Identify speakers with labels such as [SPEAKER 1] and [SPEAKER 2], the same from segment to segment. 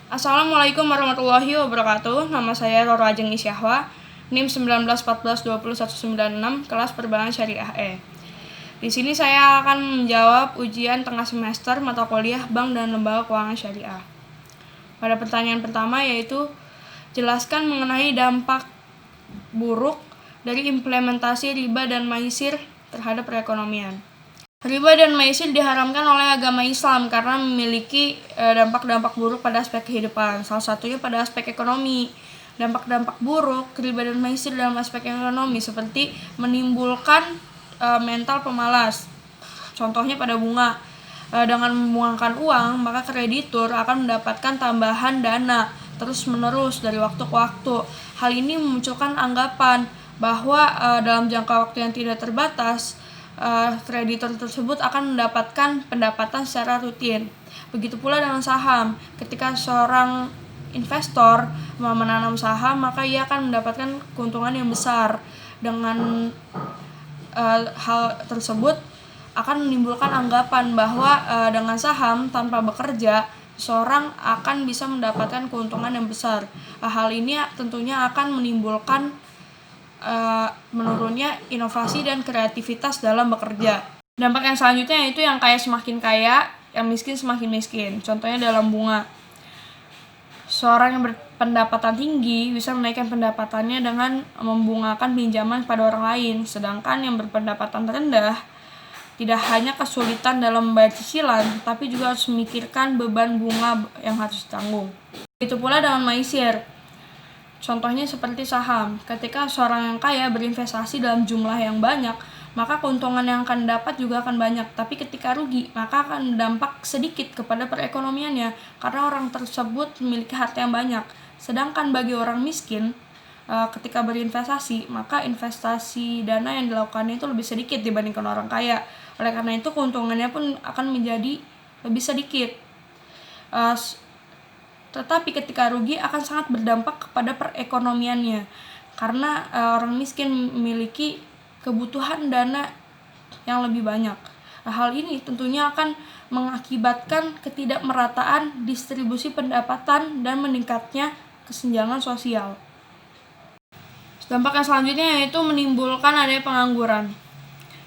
[SPEAKER 1] Assalamualaikum warahmatullahi wabarakatuh. Nama saya Roro Ajeng Isyahwa, NIM 1914201196, kelas Perbankan Syariah E. Di sini saya akan menjawab ujian tengah semester mata kuliah Bank dan Lembaga Keuangan Syariah. Pada pertanyaan pertama yaitu jelaskan mengenai dampak buruk dari implementasi riba dan maisir terhadap perekonomian. Riba dan maisir diharamkan oleh agama Islam karena memiliki dampak-dampak buruk pada aspek kehidupan. Salah satunya pada aspek ekonomi. Dampak-dampak buruk riba dan maisir dalam aspek ekonomi seperti menimbulkan mental pemalas. Contohnya pada bunga. Dengan membuangkan uang, maka kreditur akan mendapatkan tambahan dana terus-menerus dari waktu ke waktu. Hal ini memunculkan anggapan bahwa dalam jangka waktu yang tidak terbatas, kreditur tersebut akan mendapatkan pendapatan secara rutin. Begitu pula dengan saham. Ketika seorang investor menanam saham, maka ia akan mendapatkan keuntungan yang besar. Dengan hal tersebut akan menimbulkan anggapan bahwa dengan saham tanpa bekerja, seorang akan bisa mendapatkan keuntungan yang besar. Hal ini tentunya akan menimbulkan menurunnya inovasi dan kreativitas dalam bekerja. Dampak yang selanjutnya yaitu yang kaya semakin kaya, yang miskin semakin miskin. Contohnya dalam bunga. Seorang yang berpendapatan tinggi bisa menaikkan pendapatannya dengan membungakan pinjaman pada orang lain, sedangkan yang berpendapatan rendah tidak hanya kesulitan dalam membayar cicilan, tapi juga harus memikirkan beban bunga yang harus ditanggung. Begitu pula dengan maisir. Contohnya seperti saham. Ketika seorang yang kaya berinvestasi dalam jumlah yang banyak, maka keuntungan yang akan dapat juga akan banyak. Tapi ketika rugi, maka akan berdampak sedikit kepada perekonomiannya karena orang tersebut memiliki harta yang banyak. Sedangkan bagi orang miskin, ketika berinvestasi, maka investasi dana yang dilakukannya itu lebih sedikit dibandingkan orang kaya. Oleh karena itu keuntungannya pun akan menjadi lebih sedikit. Tetapi ketika rugi akan sangat berdampak kepada perekonomiannya karena orang miskin memiliki kebutuhan dana yang lebih banyak. Hal ini tentunya akan mengakibatkan ketidakmerataan distribusi pendapatan dan meningkatnya kesenjangan sosial. Dampak yang selanjutnya yaitu menimbulkan adanya pengangguran.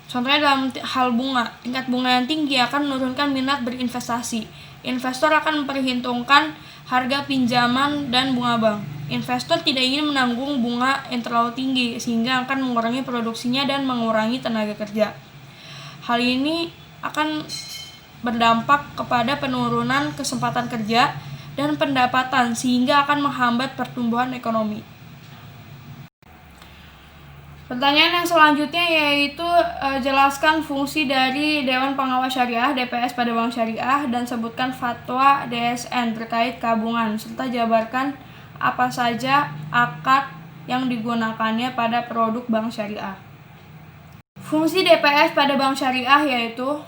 [SPEAKER 1] Contohnya dalam hal bunga, tingkat bunga yang tinggi akan menurunkan minat berinvestasi. Investor akan memperhitungkan harga pinjaman dan bunga bank. Investor tidak ingin menanggung bunga yang terlalu tinggi sehingga akan mengurangi produksinya dan mengurangi tenaga kerja. Hal ini akan berdampak kepada penurunan kesempatan kerja dan pendapatan sehingga akan menghambat pertumbuhan ekonomi. Pertanyaan yang selanjutnya yaitu jelaskan fungsi dari Dewan Pengawas Syariah (DPS) pada Bank Syariah dan sebutkan fatwa DSN terkait tabungan serta jabarkan apa saja akad yang digunakannya pada produk Bank Syariah. Fungsi DPS pada Bank Syariah yaitu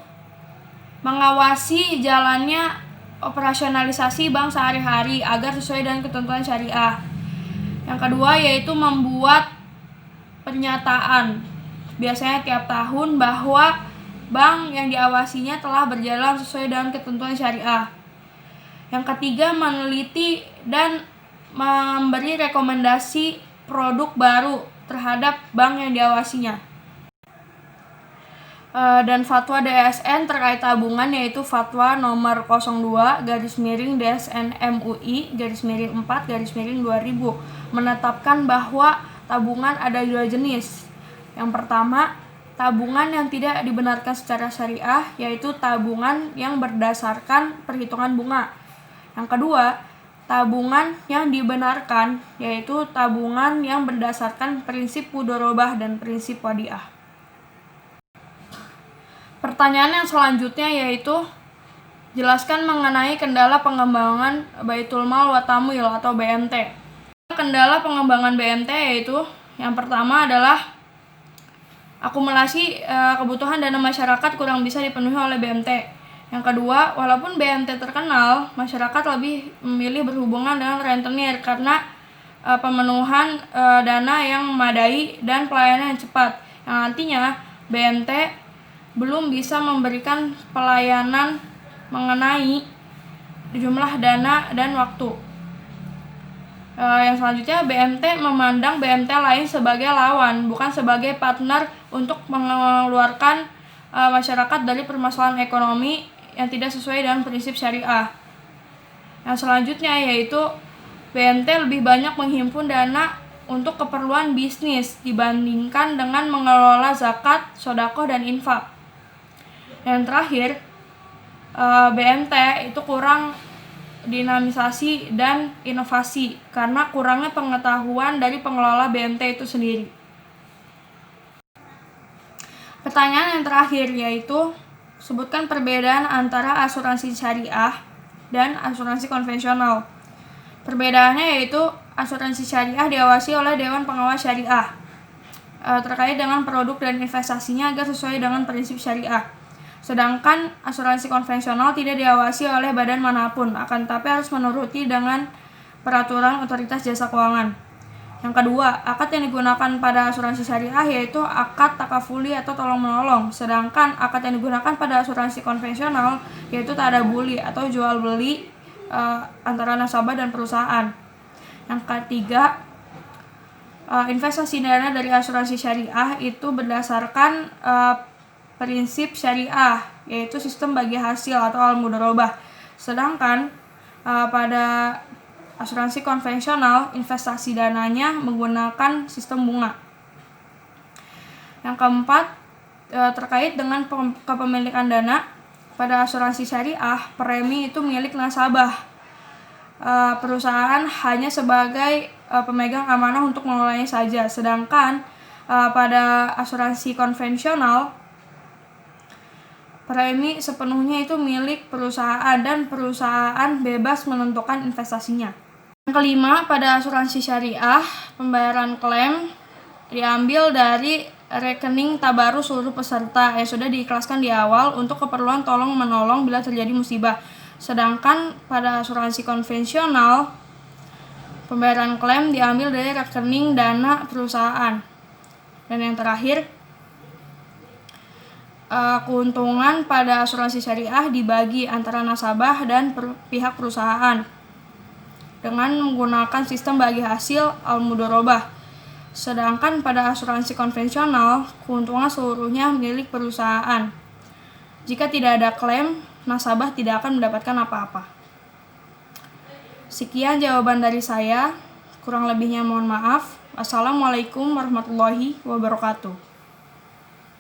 [SPEAKER 1] mengawasi jalannya operasionalisasi bank sehari-hari agar sesuai dengan ketentuan syariah. Yang kedua yaitu membuat pernyataan biasanya tiap tahun bahwa bank yang diawasinya telah berjalan sesuai dengan ketentuan syariah. Yang ketiga, meneliti dan memberi rekomendasi produk baru terhadap bank yang diawasinya. Dan fatwa DSN terkait tabungan yaitu fatwa nomor 02/DSN MUI /4/2000 menetapkan bahwa tabungan ada dua jenis. Yang pertama, tabungan yang tidak dibenarkan secara syariah, yaitu tabungan yang berdasarkan perhitungan bunga. Yang kedua, tabungan yang dibenarkan, yaitu tabungan yang berdasarkan prinsip mudharabah dan prinsip wadiah. Pertanyaan yang selanjutnya yaitu jelaskan mengenai kendala pengembangan Baitul Mal wa Tamwil atau BMT. Kendala pengembangan BMT yaitu yang pertama adalah akumulasi kebutuhan dana masyarakat kurang bisa dipenuhi oleh BMT. Yang kedua, walaupun BMT terkenal, masyarakat lebih memilih berhubungan dengan rentenir karena pemenuhan dana yang memadai dan pelayanan yang cepat. Yang nantinya BMT belum bisa memberikan pelayanan mengenai jumlah dana dan waktu. Yang selanjutnya, BMT memandang BMT lain sebagai lawan, bukan sebagai partner untuk mengeluarkan masyarakat dari permasalahan ekonomi yang tidak sesuai dengan prinsip syariah. Yang selanjutnya yaitu BMT lebih banyak menghimpun dana untuk keperluan bisnis dibandingkan dengan mengelola zakat, sedekah, dan infak. Yang terakhir, BMT itu kurang dinamisasi dan inovasi karena kurangnya pengetahuan dari pengelola BMT itu sendiri. Pertanyaan yang terakhir yaitu, sebutkan perbedaan antara asuransi syariah dan asuransi konvensional. Perbedaannya yaitu asuransi syariah diawasi oleh Dewan Pengawas Syariah terkait dengan produk dan investasinya agar sesuai dengan prinsip syariah. Sedangkan asuransi konvensional tidak diawasi oleh badan manapun, akan tapi harus menuruti dengan peraturan otoritas jasa keuangan. Yang kedua, akad yang digunakan pada asuransi syariah yaitu akad takafuli atau tolong-menolong, sedangkan akad yang digunakan pada asuransi konvensional yaitu tadabuli atau jual beli antara nasabah dan perusahaan. Yang ketiga, investasi dana dari asuransi syariah itu berdasarkan prinsip syariah, yaitu sistem bagi hasil atau al-mudharabah. Sedangkan pada asuransi konvensional, investasi dananya menggunakan sistem bunga. Yang keempat, terkait dengan kepemilikan dana, pada asuransi syariah, premi itu milik nasabah. Perusahaan hanya sebagai pemegang amanah untuk mengelolanya saja. Sedangkan pada asuransi konvensional, premi sepenuhnya itu milik perusahaan dan perusahaan bebas menentukan investasinya. Yang kelima, pada asuransi syariah, pembayaran klaim diambil dari rekening tabarus seluruh peserta yang sudah diikhlaskan di awal untuk keperluan tolong-menolong bila terjadi musibah. Sedangkan pada asuransi konvensional, pembayaran klaim diambil dari rekening dana perusahaan. Dan yang terakhir, keuntungan pada asuransi syariah dibagi antara nasabah dan pihak perusahaan dengan menggunakan sistem bagi hasil al-mudharabah. Sedangkan pada asuransi konvensional, keuntungan seluruhnya milik perusahaan. Jika tidak ada klaim, nasabah tidak akan mendapatkan apa-apa. Sekian jawaban dari saya, kurang lebihnya mohon maaf. Assalamualaikum warahmatullahi wabarakatuh.